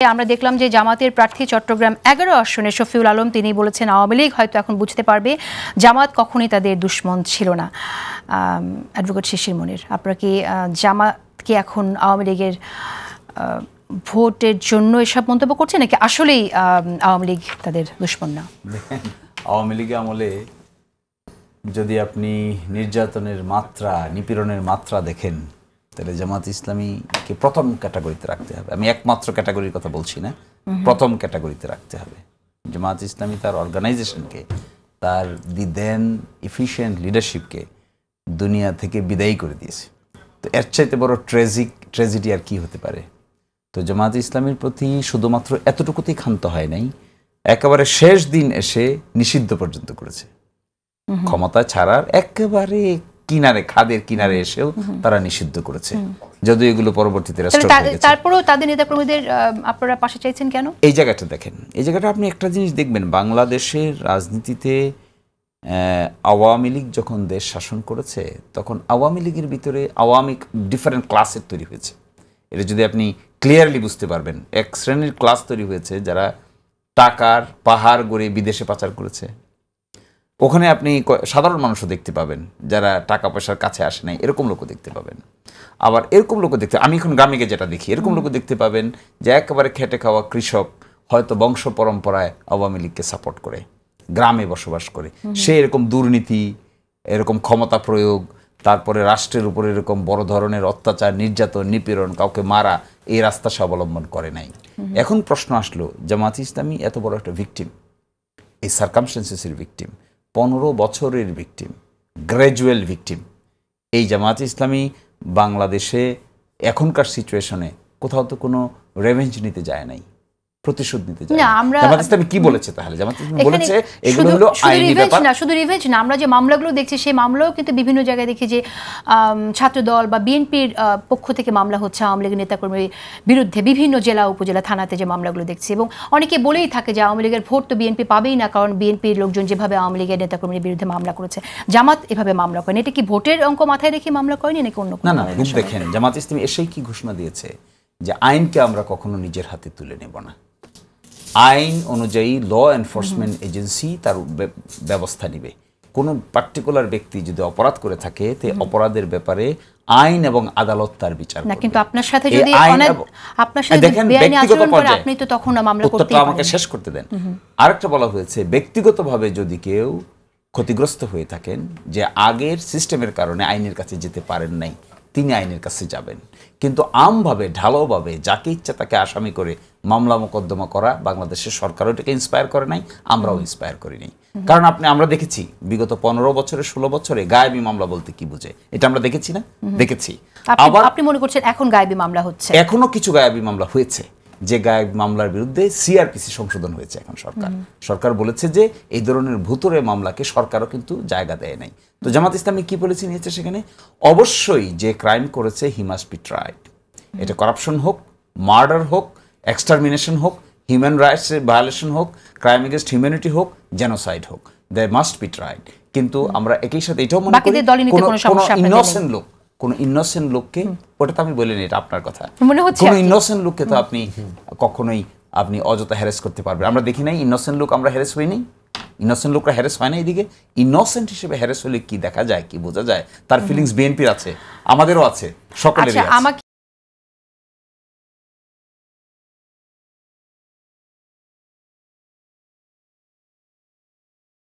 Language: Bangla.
আমরা দেখলাম যে জামাতের প্রার্থী চট্টগ্রাম ১১ আসনে শফিউল আলম তিনি বলেছেন আওয়ামী লীগ হয়তো এখন বুঝতে পারবে জামাত কখনোই তাদের দুশ্মন ছিল না। অ্যাডভোকেট শিশির মনির, আপনারা কি জামাতকে এখন আওয়ামী লীগের ভোটের জন্য এসব মন্তব্য করছেন নাকি আসলেই আওয়ামী লীগ তাদের দুশ্মন না? দেখেন, আওয়ামী লীগ আমলে যদি আপনি নির্যাতনের মাত্রা, নিপীড়নের মাত্রা দেখেন, তাহলে জামাত ইসলামীকে প্রথম ক্যাটাগরিতে রাখতে হবে। আমি একমাত্র ক্যাটাগরির কথা বলছি না, প্রথম ক্যাটাগরিতে রাখতে হবে। জামাত ইসলামী তার অর্গানাইজেশনকে, তার দি দেন এফিশিয়েন্ট লিডারশিপকে দুনিয়া থেকে বিদায়ী করে দিয়েছে। তো এর চাইতে বড় ট্র্যাজেডি আর কি হতে পারে? তো জামাত ইসলামীর প্রতি শুধুমাত্র এতটুকুতেই ক্ষান্ত হয় নাই, একেবারে শেষ দিন এসে নিষিদ্ধ পর্যন্ত করেছে। ক্ষমতা ছাড়ার একেবারে কিনারে, খাদের কিনারে এসেও তারা নিষিদ্ধ করেছে, যদিও এগুলো পরবর্তীতে তারপরেও তাদের নেতাকর্মীদের আপনারা পাশে চাইছেন কেন? এই জায়গাটা দেখেন, এই জায়গাটা আপনি একটা জিনিস দেখবেন, বাংলাদেশের রাজনীতিতে আওয়ামী লীগ যখন দেশ শাসন করেছে তখন আওয়ামী লীগের ভিতরে আওয়ামী ডিফারেন্ট ক্লাসের তৈরি হয়েছে। এটা যদি আপনি ক্লিয়ারলি বুঝতে পারবেন, এক শ্রেণীর ক্লাস তৈরি হয়েছে যারা টাকার পাহাড় গড়ে বিদেশে পাচার করেছে। ওখানে আপনি সাধারণ মানুষও দেখতে পাবেন যারা টাকা পয়সার কাছে আসে নাই, এরকম লোকও দেখতে পাবেন। আবার এরকম লোকও দেখতে, আমি এখন গ্রামে গিয়ে যেটা দেখি, এরকম লোকও দেখতে পাবেন যে একেবারে খেটে খাওয়া কৃষক, হয়তো বংশ পরম্পরায় আওয়ামী লীগকে সাপোর্ট করে, গ্রামে বসবাস করে, সে এরকম দুর্নীতি, এরকম ক্ষমতা প্রয়োগ, তারপরে রাষ্ট্রের উপরে এরকম বড় ধরনের অত্যাচার, নির্যাতন, নিপীড়ন, কাউকে মারা, এই রাস্তা সে অবলম্বন করে নাই। এখন প্রশ্ন আসলো, জামাত ইসলামী এত বড় একটা ভিকটিম, এই সার্কামস্টেন্সেসের ভিকটিম, 15 বছরের ভিকটিম, গ্র্যাজুয়াল ভিকটিম। এই জামাত ইসলামী বাংলাদেশে এখনকার সিচুয়েশনে কোথাও তো কোনো রেভেঞ্জ নিতে যায় নাই, প্রতিশোধ নিতে যায় না। জামাত ইসলামী কি বলেছে তাহলে? জামাত ইসলামী বলেছে এগুলো হলো আইনি ব্যাপার না, শুধু রিভেঞ্জ না, আমরা যে মামলাগুলো দেখছি সেই মামলাও কিন্তু বিভিন্ন জায়গায় দেখি যে ছাত্রদল বা বিএনপির পক্ষ থেকে মামলা হচ্ছে আওয়ামী লীগের নেতাকর্মীর বিরুদ্ধে, বিভিন্ন জেলা উপজেলা থানাতে যে মামলাগুলো দেখছি। এবং অনেকে বলেই থাকে যে আওয়ামী লীগের ভোট তো বিএনপি পাবেই না, কারণ বিএনপির লোকজন যেভাবে আওয়ামী লীগের নেতাকর্মীর বিরুদ্ধে মামলা করেছে, জামাত এভাবে মামলা করেনি। এটা কি ভোটের অঙ্ক মাথায় রেখে মামলা করেনি নাকি অন্য কোনো? না, দেখেন, জামাত ইসলামী এসেই কি ঘোষণা দিয়েছে যে আইনকে আমরা কখনো নিজের হাতে তুলে নেব না, আইন অনুযায়ী ল এনফোর্সমেন্ট এজেন্সি তার ব্যবস্থা নিবে। কোনো পার্টিকুলার ব্যক্তি যদি অপরাধ করে থাকে, তে অপরাধের ব্যাপারে আইন এবং আদালত তার বিচার করবে। কিন্তু আপনার সাথে যদি বেআইনি আচরণ করে আপনি তো তখন মামলা করতে পারেন। আমাকে শেষ করতে দেন। আরেকটা বলা হয়েছে, ব্যক্তিগতভাবে যদি কেউ ক্ষতিগ্রস্ত হয়ে থাকেন, যে আগের সিস্টেমের কারণে আইনের কাছে যেতে পারেন নাই, তিনি আইনের কাছে যাবেন। কিন্তু আমভাবে, ঢালাওভাবে যাকে ইচ্ছা তাকে আসামি করে মামলা মোকদ্দমা করা বাংলাদেশের সরকারও এটাকে ইন্সপায়ার করে নাই, আমরাও ইন্সপায়ার করিনি। কারণ আমরা দেখেছি বিগত 15 বছরে, 16 বছরে গায়েবী মামলা বলতে কি বুঝে, এটা আমরা দেখেছি না? দেখেছি। আবার আপনি মনে করছেন এখন গায়েবী মামলা হচ্ছে? এখনো কিছু গায়েবী মামলা হয়েছে, যে গায়েবী মামলার বিরুদ্ধে সিআরপিসি সংশোধন হয়েছে। এখন সরকার বলেছে যে এই ধরনের ভুতুরে মামলাকে সরকারও কিন্তু জায়গা দেয় নাই। তো জামাত ইসলামী কি পলিসি নিয়েছে সেখানে? অবশ্যই যে ক্রাইম করেছে হি মাস্ট বি ট্রাইড। এটা করাপশন হোক, মার্ডার হোক, এক্সটারমিনেশন হোক, হিউম্যান রাইটস ভায়োলেশন হোক, ক্রাইম এগেইনস্ট হিউম্যানিটি হোক, জেনোসাইড হোক, দে মাস্ট বি ট্রাইড। কিন্তু আমরা একই সাথে এটাও মনে করি কোন ইনোসেন্ট লোককে, ওটা তো আমি বলিনি, এটা আপনার কথা, কোন ইনোসেন্ট লোককে তো আপনি কখনোই অযথা হ্যারেস করতে পারবেন। আমরা দেখি নাই ইনোসেন্ট লোক আমরা হ্যারেস হইনি, ইনোসেন্ট লোকরা হ্যারেস হয় না। এদিকে ইনোসেন্ট হিসেবে হ্যারেস হলে কি দেখা যায়, কি বোঝা যায়? তার ফিলিংস বিএনপির আছে, আমাদেরও আছে, সকলেরই আছে।